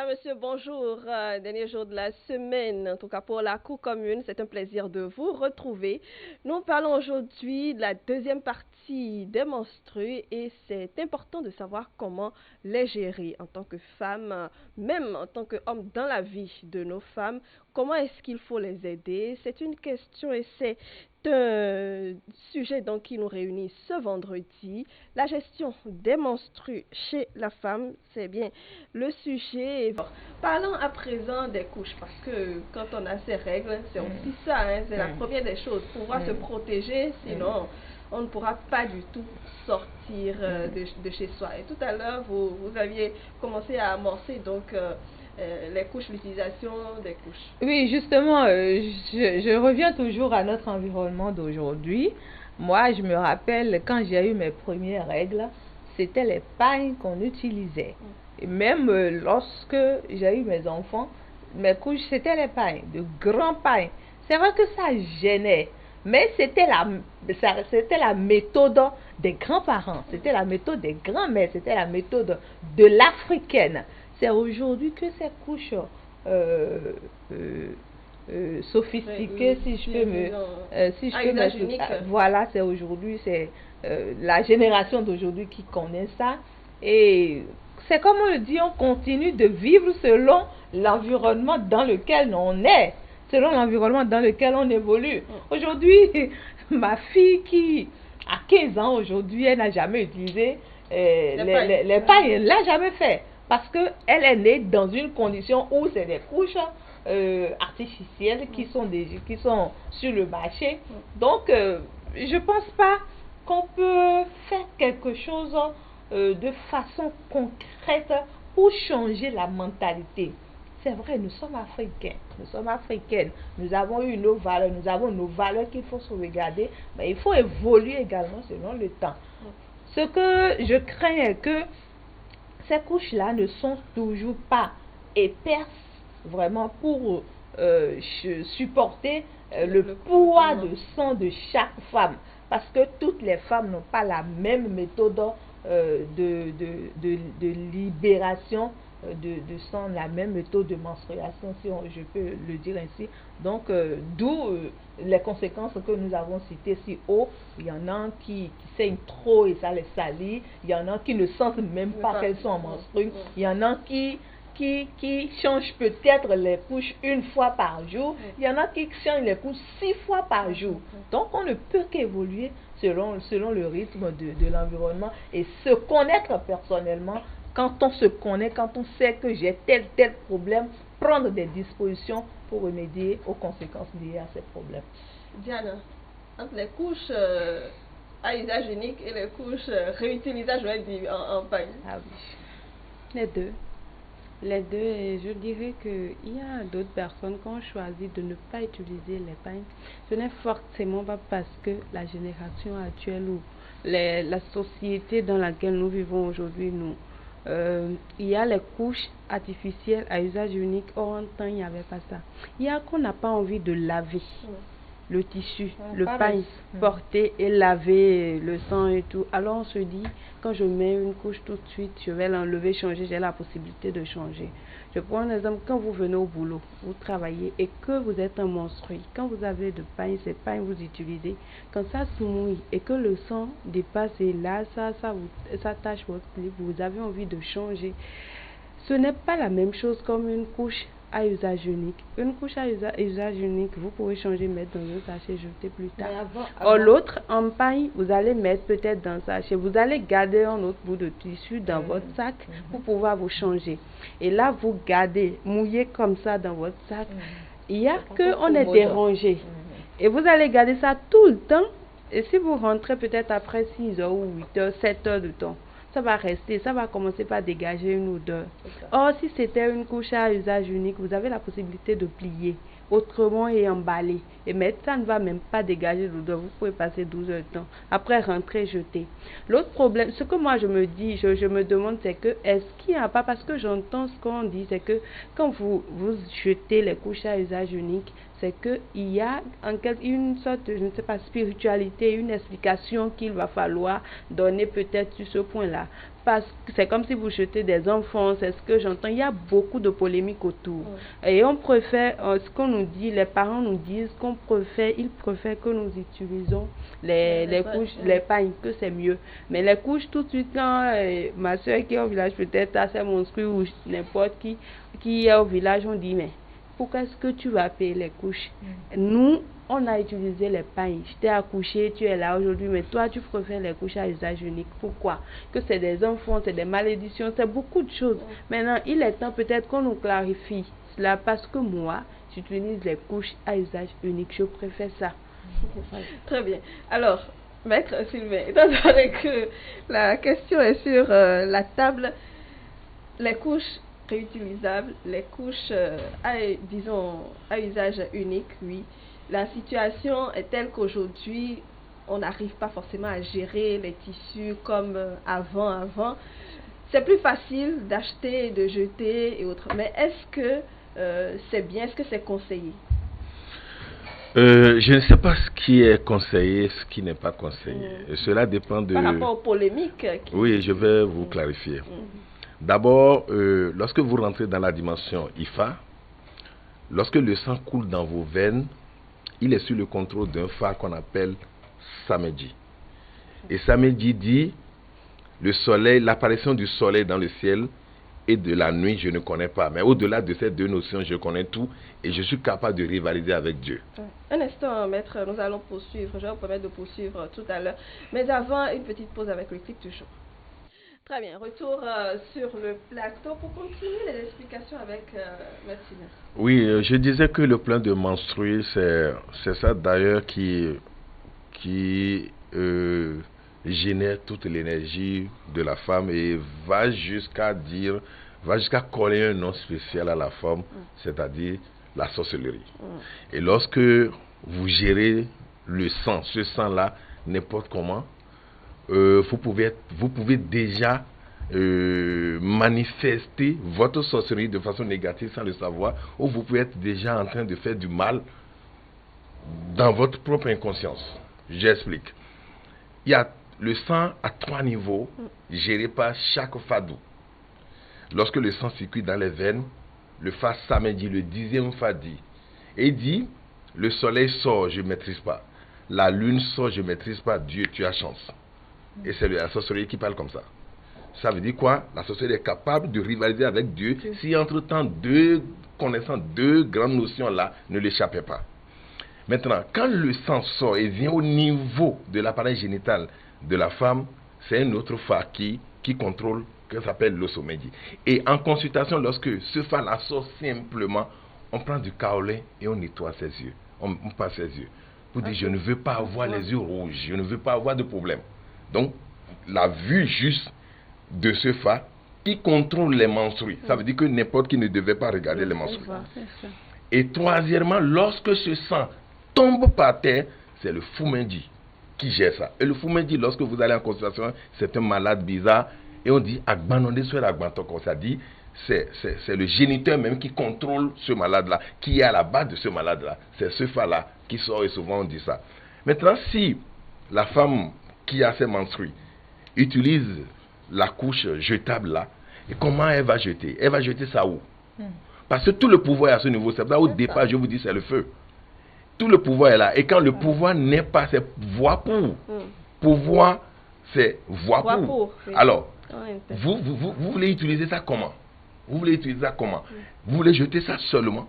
Madame, Monsieur, bonjour. Dernier jour de la semaine, en tout cas pour la cour commune, c'est un plaisir de vous retrouver. Nous parlons aujourd'hui de la deuxième partie des menstrues et c'est important de savoir comment les gérer en tant que femme, même en tant qu'homme dans la vie de nos femmes. Comment est-ce qu'il faut les aider? C'est une question et c'est un sujet donc qui nous réunit ce vendredi. La gestion des menstrues chez la femme, c'est bien le sujet. Parlons à présent des couches, parce que quand on a ces règles, c'est aussi ça, hein, c'est la première des choses, pouvoir se protéger, sinon on ne pourra pas du tout sortir de chez soi. Et tout à l'heure, vous aviez commencé à amorcer donc les couches, l'utilisation des couches. Oui, justement, je reviens toujours à notre environnement d'aujourd'hui. Moi, je me rappelle quand j'ai eu mes premières règles, c'était les pailles qu'on utilisait. Et même lorsque j'ai eu mes enfants, mes couches, c'était les pailles, de grands pailles. C'est vrai que ça gênait, mais c'était la méthode des grands-parents, c'était la méthode des grands-mères, c'était la méthode de l'africaine. C'est aujourd'hui que ces couches sophistiquées, si je peux me... Voilà, c'est aujourd'hui, c'est la génération d'aujourd'hui qui connaît ça. Et c'est comme on le dit, on continue de vivre selon l'environnement dans lequel on est, selon l'environnement dans lequel on évolue. Aujourd'hui, ma fille qui a 15 ans aujourd'hui, elle n'a jamais utilisé les pailles, elle ne l'a jamais fait. Parce qu'elle est née dans une condition où c'est des couches artificielles qui sont sur le marché. Donc, je ne pense pas qu'on peut faire quelque chose de façon concrète pour changer la mentalité. C'est vrai, nous sommes africains, nous sommes africaines, nous avons eu nos valeurs qu'il faut sauvegarder, mais il faut évoluer également selon le temps. Ce que je crains est que ces couches-là ne sont toujours pas épaisses vraiment pour supporter le poids de sang de chaque femme. Parce que toutes les femmes n'ont pas la même méthode de libération de sang, la même méthode de menstruation, si je peux le dire ainsi. Donc, d'où les conséquences que nous avons citées si haut. Il y en a qui saignent trop et ça les salit. Il y en a qui ne sentent même pas qu'elles sont en menstrues. Il y en a qui changent peut-être les couches une fois par jour. Il y en a qui changent les couches 6 fois par jour. Donc, on ne peut qu'évoluer selon le rythme de l'environnement et se connaître personnellement. Quand on se connaît, quand on sait que j'ai tel problème, prendre des dispositions pour remédier aux conséquences liées à ces problèmes. Diana, entre les couches à usage unique et les couches réutilisables, je vais dire, en paille. Ah oui, les deux. Les deux, et je dirais qu'il y a d'autres personnes qui ont choisi de ne pas utiliser les pailles. Ce n'est forcément pas parce que la génération actuelle ou la société dans laquelle nous vivons aujourd'hui, il y a les couches artificielles à usage unique. Or, en temps, il n'y avait pas ça. Il y a qu'on n'a pas envie de laver le tissu, le paille, porter et laver le sang et tout. Alors, on se dit, quand je mets une couche tout de suite, je vais l'enlever, changer, j'ai la possibilité de changer. Je prends un exemple, quand vous venez au boulot, vous travaillez et que vous êtes un menstrué, quand vous avez de paille, ces pailles vous utilisez, quand ça se mouille et que le sang dépasse et là, ça tâche votre slip, vous avez envie de changer. Ce n'est pas la même chose comme une couche à usage unique. Une couche à usage unique, vous pouvez changer, mettre dans un sachet, jeter plus tard. Or l'autre, en paille, vous allez mettre peut-être dans un sachet. Vous allez garder un autre bout de tissu dans votre sac pour pouvoir vous changer. Et là, vous gardez mouillé comme ça dans votre sac. Il y a qu'on est dérangé. Et vous allez garder ça tout le temps. Et si vous rentrez peut-être après 6 heures ou 8 heures, 7 heures de temps, ça va rester, ça va commencer par dégager une odeur. Or, si c'était une couche à usage unique, vous avez la possibilité de plier autrement et emballer. Et mettre, ça ne va même pas dégager l'odeur. Vous pouvez passer 12 heures de temps. Après, rentrer, jeter. L'autre problème, ce que moi je me dis, je me demande, c'est que est-ce qu'il n'y a pas, parce que j'entends ce qu'on dit, c'est que quand vous jetez les couches à usage unique, c'est qu'il y a une sorte de, je ne sais pas, spiritualité, une explication qu'il va falloir donner peut-être sur ce point-là. parce que c'est comme si vous jetez des enfants, c'est ce que j'entends. Il y a beaucoup de polémiques autour. Et on préfère, ce qu'on nous dit, les parents nous disent ils préfèrent que nous utilisons les couches, les pagnes, que c'est mieux. Mais les couches, tout de suite, quand ma soeur qui est au village, peut-être assez monstrueux, ou n'importe qui est au village, on dit, mais pourquoi est-ce que tu vas payer les couches? Nous, on a utilisé les pagnes. Je t'ai accouché, tu es là aujourd'hui, mais toi, tu préfères les couches à usage unique. Pourquoi? Que c'est des enfants, c'est des malédictions, c'est beaucoup de choses. Maintenant, il est temps peut-être qu'on nous clarifie cela, parce que moi, j'utilise les couches à usage unique. Je préfère ça. Très bien. Alors, Maître Sylvain, étant donné que la question est sur la table, les couches réutilisables, les couches à usage unique, oui. La situation est telle qu'aujourd'hui, on n'arrive pas forcément à gérer les tissus comme avant. C'est plus facile d'acheter, de jeter et autres. Mais est-ce que c'est bien, est-ce que c'est conseillé? Je ne sais pas ce qui est conseillé, ce qui n'est pas conseillé. Cela dépend de... Par rapport aux polémiques. Oui, je vais vous clarifier. D'abord, lorsque vous rentrez dans la dimension IFA, lorsque le sang coule dans vos veines, il est sous le contrôle d'un phare qu'on appelle Samédji. Et Samédji dit, le soleil, l'apparition du soleil dans le ciel et de la nuit, je ne connais pas. Mais au-delà de ces deux notions, je connais tout et je suis capable de rivaliser avec Dieu. Un instant, maître, nous allons poursuivre. Je vais vous permettre de poursuivre tout à l'heure. Mais avant, une petite pause avec le clip du jour. Très bien, retour sur le plateau pour continuer les explications avec Maître Sylvain. Oui, je disais que le plan de menstruer, c'est ça d'ailleurs qui génère toute l'énergie de la femme et va jusqu'à coller un nom spécial à la femme, c'est-à-dire la sorcellerie. Et lorsque vous gérez le sang, ce sang-là, n'importe comment, vous pouvez déjà manifester votre sorcellerie de façon négative sans le savoir, ou vous pouvez être déjà en train de faire du mal dans votre propre inconscience. J'explique. Il y a le sang à 3 niveaux géré par chaque fadou. Lorsque le sang circule dans les veines, le fa Samédji, le 10e fa dit, et il dit, le soleil sort, je ne maîtrise pas. La lune sort, je ne maîtrise pas. Dieu, tu as chance. Et c'est la sorcellerie qui parle comme ça. Ça veut dire quoi? La sorcellerie est capable de rivaliser avec Dieu si entre-temps connaissant deux grandes notions là ne l'échappaient pas. Maintenant, quand le sang sort et vient au niveau de l'appareil génital de la femme, c'est un autre fa qui contrôle, qui s'appelle l'Osomédji. Et en consultation, lorsque ce fa là sort simplement, on prend du kaolin et on nettoie ses yeux. On passe ses yeux. Pour dire, je ne veux pas avoir les yeux rouges, je ne veux pas avoir de problème. Donc, la vue juste de ce fa qui contrôle les menstrues. Ça veut dire que n'importe qui ne devait pas regarder les menstrues. Et troisièmement, lorsque ce sang tombe par terre, c'est le Fumendi qui gère ça. Et le Fumendi, lorsque vous allez en consultation, c'est un malade bizarre. Et on dit, Agbanonde sur Agbantoko. Ça dit, c'est le géniteur même qui contrôle ce malade-là, qui est à la base de ce malade-là. C'est ce fa-là qui sort et souvent on dit ça. Maintenant, si la femme qui a ses menstrues utilise la couche jetable là, et comment elle va jeter? Elle va jeter ça où? Parce que tout le pouvoir est à ce niveau. C'est ça au départ, je vous dis, c'est le feu. Tout le pouvoir est là. Et quand le pouvoir n'est pas, c'est voix pour. Pouvoir, c'est voix pour. Alors, vous voulez utiliser ça comment? Vous voulez utiliser ça comment? Vous voulez jeter ça seulement?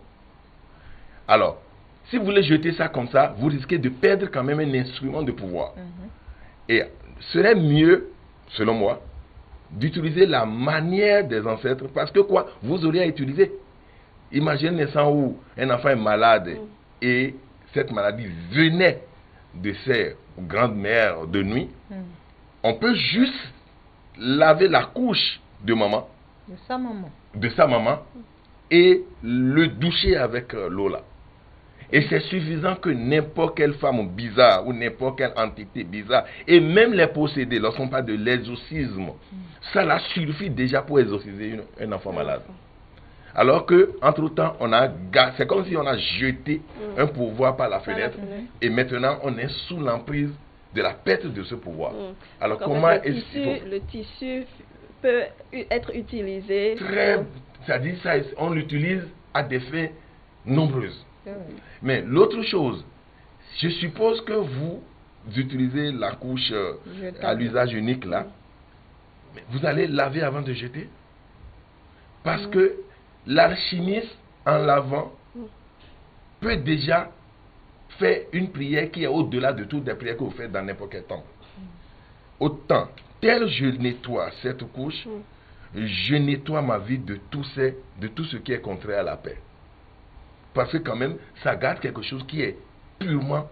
Alors, si vous voulez jeter ça comme ça, vous risquez de perdre quand même un instrument de pouvoir. Et serait mieux, selon moi, d'utiliser la manière des ancêtres, parce que quoi? Vous aurez à utiliser. Imaginez un instant où un enfant est malade et cette maladie venait de ses grandes-mères de nuit. On peut juste laver la couche de maman. De sa maman. Et le doucher avec l'eau là. Et c'est suffisant que n'importe quelle femme bizarre ou n'importe quelle entité bizarre, et même les possédés, lorsqu'on parle de l'exorcisme, ça là suffit déjà pour exorciser un enfant malade. Alors que, entre-temps, c'est comme si on a jeté un pouvoir par la fenêtre, et maintenant on est sous l'emprise de la perte de ce pouvoir. Alors donc, comment le tissu peut être utilisé. C'est-à-dire ça, on l'utilise à des fins nombreuses. Mais l'autre chose, je suppose que vous utilisez la couche à l'usage unique là, mais vous allez laver avant de jeter. Parce que l'alchimiste, en lavant, peut déjà faire une prière qui est au-delà de toutes les prières que vous faites dans n'importe quel temps. Autant, tel je nettoie cette couche, je nettoie ma vie de tout ce qui est contraire à la paix. Parce que quand même, ça garde quelque chose qui est purement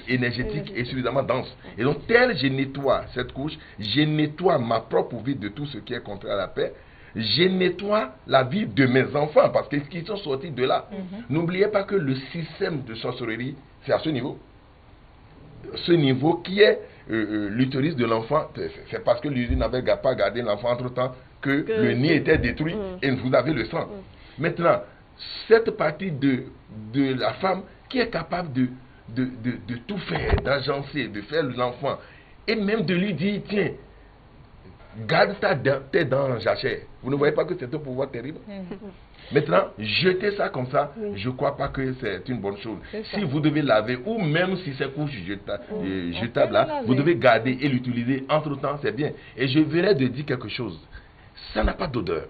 énergétique et suffisamment dense. Et donc, tel je nettoie cette couche, je nettoie ma propre vie de tout ce qui est contraire à la paix, je nettoie la vie de mes enfants, parce qu'ils sont sortis de là. N'oubliez pas que le système de sorcellerie, c'est à ce niveau. Ce niveau qui est l'utérus de l'enfant, c'est parce que l'usine n'avait pas gardé l'enfant entre-temps que le nid était détruit et vous avez le sang. Maintenant, cette partie de la femme qui est capable de tout faire, d'agencer, de faire l'enfant, et même de lui dire, tiens, garde tes dents en jachère. Vous ne voyez pas que c'est un pouvoir terrible? Maintenant, jeter ça comme ça, je ne crois pas que c'est une bonne chose. Si vous devez laver, ou même si c'est couche jetable là, vous devez garder et l'utiliser entre-temps, c'est bien. Et je viens de dire quelque chose. Ça n'a pas d'odeur.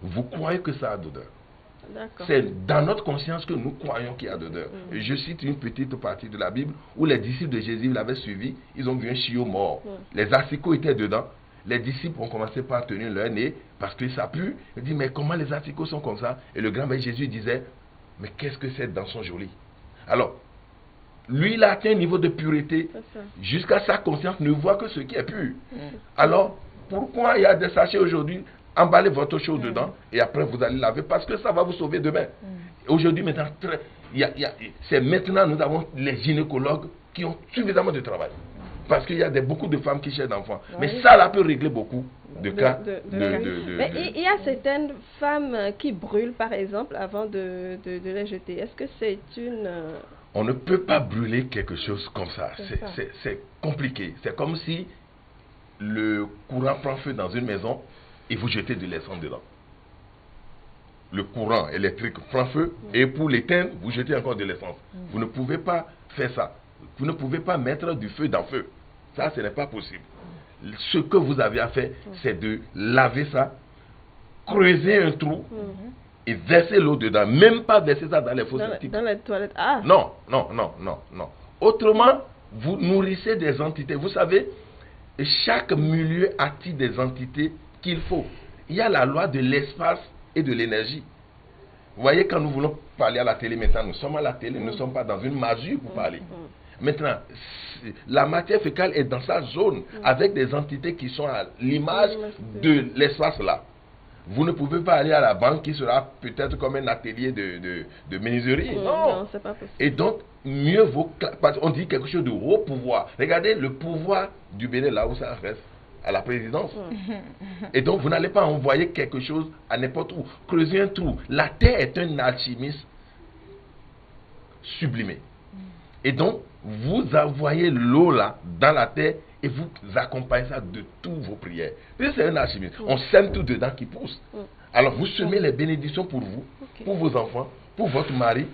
Vous croyez que ça a d'odeur. C'est dans notre conscience que nous croyons qu'il y a d'odeur. Je cite une petite partie de la Bible où les disciples de Jésus l'avaient suivi. Ils ont vu un chiot mort. Les asticots étaient dedans. Les disciples ont commencé par tenir leur nez parce que ça pue. Ils disent, mais comment les asticots sont comme ça? Et le grand-père Jésus disait, mais qu'est-ce que c'est dans son joli? Alors, lui, il a atteint un niveau de pureté jusqu'à sa conscience ne voit que ce qui est pur. Alors, pourquoi il y a des sachets aujourd'hui? Emballez votre chose dedans et après vous allez laver parce que ça va vous sauver demain. Aujourd'hui, maintenant, c'est maintenant nous avons les gynécologues qui ont suffisamment de travail. Parce qu'il y a beaucoup de femmes qui cherchent d'enfants. Mais ça, là, peut régler beaucoup de cas. Mais il y a certaines femmes qui brûlent, par exemple, avant de les jeter. Est-ce que c'est une... On ne peut pas brûler quelque chose comme ça. C'est compliqué. C'est comme si le courant prend feu dans une maison et vous jetez de l'essence dedans. Le courant électrique prend feu et pour l'éteindre, vous jetez encore de l'essence. Vous ne pouvez pas faire ça. Vous ne pouvez pas mettre du feu dans le feu. Ça, ce n'est pas possible. Ce que vous avez à faire, c'est de laver ça, creuser un trou et verser l'eau dedans. Même pas verser ça dans les fosses septiques. Dans les toilettes. Ah. Non. Autrement, vous nourrissez des entités. Vous savez, chaque milieu attire des entités qu'il faut. Il y a la loi de l'espace et de l'énergie. Vous voyez, quand nous voulons parler à la télé, maintenant, nous sommes à la télé, nous ne sommes pas dans une masure pour parler. Maintenant, la matière fécale est dans sa zone avec des entités qui sont à l'image de l'espace là. Vous ne pouvez pas aller à la banque qui sera peut-être comme un atelier de menuiserie. Non, c'est pas possible. Et donc, mieux vaut... Parce qu'on dit quelque chose de haut pouvoir. Regardez le pouvoir du Bénin là où ça reste. À la présidence. Et donc, vous n'allez pas envoyer quelque chose à n'importe où. Creuser un trou. La terre est un alchimiste sublimé. Et donc, vous envoyez l'eau là, dans la terre, et vous accompagnez ça de toutes vos prières. Puis c'est un alchimiste. On sème tout dedans qui pousse. Alors, vous semez les bénédictions pour vous, pour vos enfants, pour votre mari,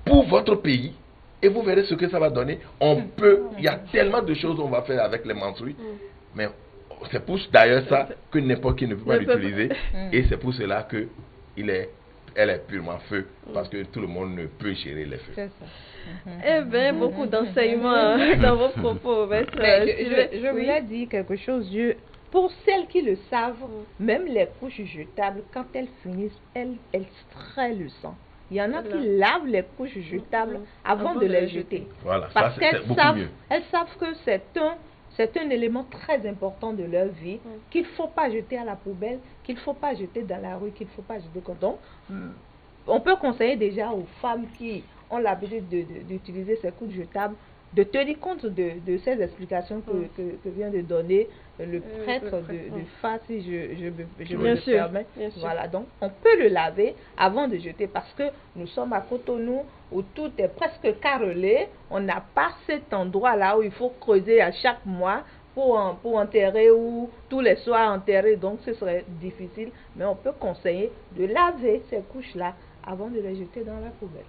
pour votre pays, et vous verrez ce que ça va donner. Il y a tellement de choses qu'on va faire avec les menstrues, mais c'est pour d'ailleurs ça que n'importe qui ne peut pas l'utiliser. Et c'est pour cela que elle est purement feu. Parce que tout le monde ne peut gérer les feux. C'est ça. Eh bien, beaucoup d'enseignements dans vos propos. Je voulais dire quelque chose. Pour celles qui le savent, même les couches jetables, quand elles finissent, elles extraient le sang. Il y en a qui lavent les couches jetables avant de les jeter. Voilà, parce ça c'est beaucoup mieux. Elles savent que c'est un élément très important de leur vie qu'il ne faut pas jeter à la poubelle, qu'il ne faut pas jeter dans la rue, qu'il ne faut pas jeter comme ça. On peut conseiller déjà aux femmes qui ont l'habitude d'utiliser ces couches jetables de tenir compte de ces explications que vient de donner le prêtre de Fa, si je me le permets. Voilà, donc on peut le laver avant de jeter parce que nous sommes à Cotonou où tout est presque carrelé. On n'a pas cet endroit là où il faut creuser à chaque mois pour enterrer ou tous les soirs enterrer, donc ce serait difficile. Mais on peut conseiller de laver ces couches-là avant de les jeter dans la poubelle.